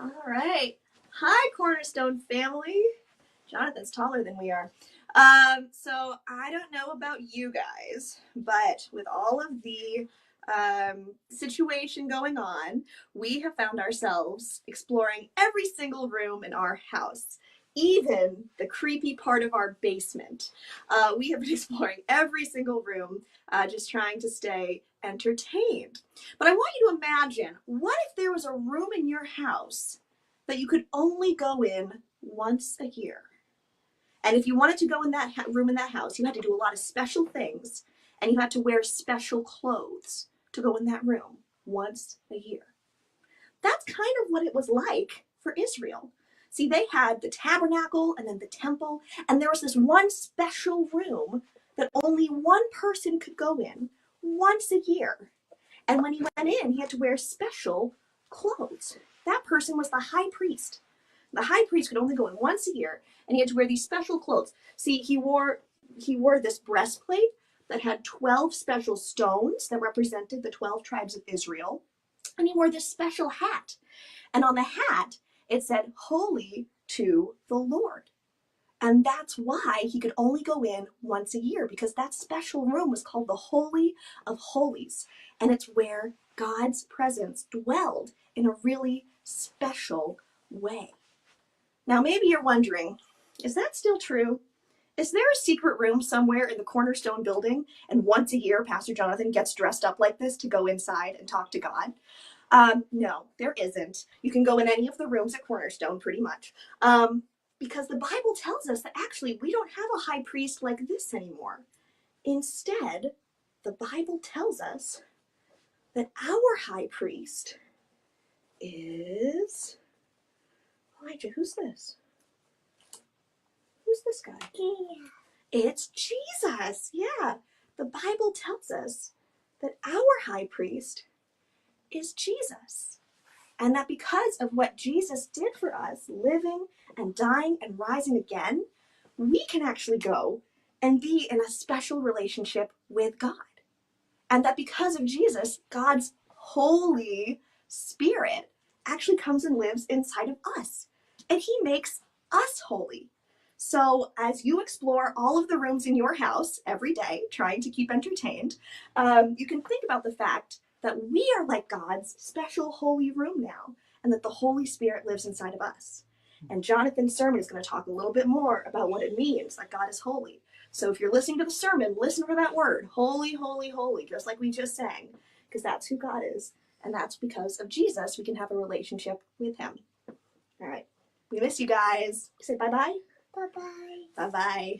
All right. Hi, Cornerstone family. Jonathan's taller than we are. So I don't know about you guys, but with all of the situation going on, we have found ourselves exploring every single room in our house, even the creepy part of our basement. We have been exploring every single room, just trying to stay entertained. But I want you to imagine, what if there was a room in your house that you could only go in once a year? And if you wanted to go in that room in that house, you had to do a lot of special things, and you had to wear special clothes to go in that room once a year. That's kind of what it was like for Israel. See, they had the tabernacle and then the temple, and there was this one special room that only one person could go in once a year. And when he went in, he had to wear special clothes. That person was the high priest. The high priest could only go in once a year, and he had to wear these special clothes. See, he wore this breastplate that had 12 special stones that represented the 12 tribes of Israel. And he wore this special hat. And on the hat, it said, "Holy to the Lord." And that's why he could only go in once a year, because that special room was called the Holy of Holies. And it's where God's presence dwelled in a really special way. Now, maybe you're wondering, is that still true? Is there a secret room somewhere in the Cornerstone building, and once a year Pastor Jonathan gets dressed up like this to go inside and talk to God? No, there isn't. You can go in any of the rooms at Cornerstone, pretty much. Because the Bible tells us that actually we don't have a high priest like this anymore. Instead, the Bible tells us that our high priest is... Elijah, who's this? Who's this guy? Yeah. It's Jesus. Yeah. The Bible tells us that our high priest is Jesus. And that because of what Jesus did for us, living and dying and rising again, we can actually go and be in a special relationship with God. And that because of Jesus, God's Holy Spirit actually comes and lives inside of us. And he makes us holy. So as you explore all of the rooms in your house every day, trying to keep entertained, you can think about the fact that we are like God's special holy room now, and that the Holy Spirit lives inside of us. And Jonathan's sermon is going to talk a little bit more about what it means that God is holy. So if you're listening to the sermon, listen for that word, holy, holy, holy, just like we just sang, because that's who God is. And that's because of Jesus, we can have a relationship with him. All right. We miss you guys. Say bye-bye. Bye-bye. Bye-bye.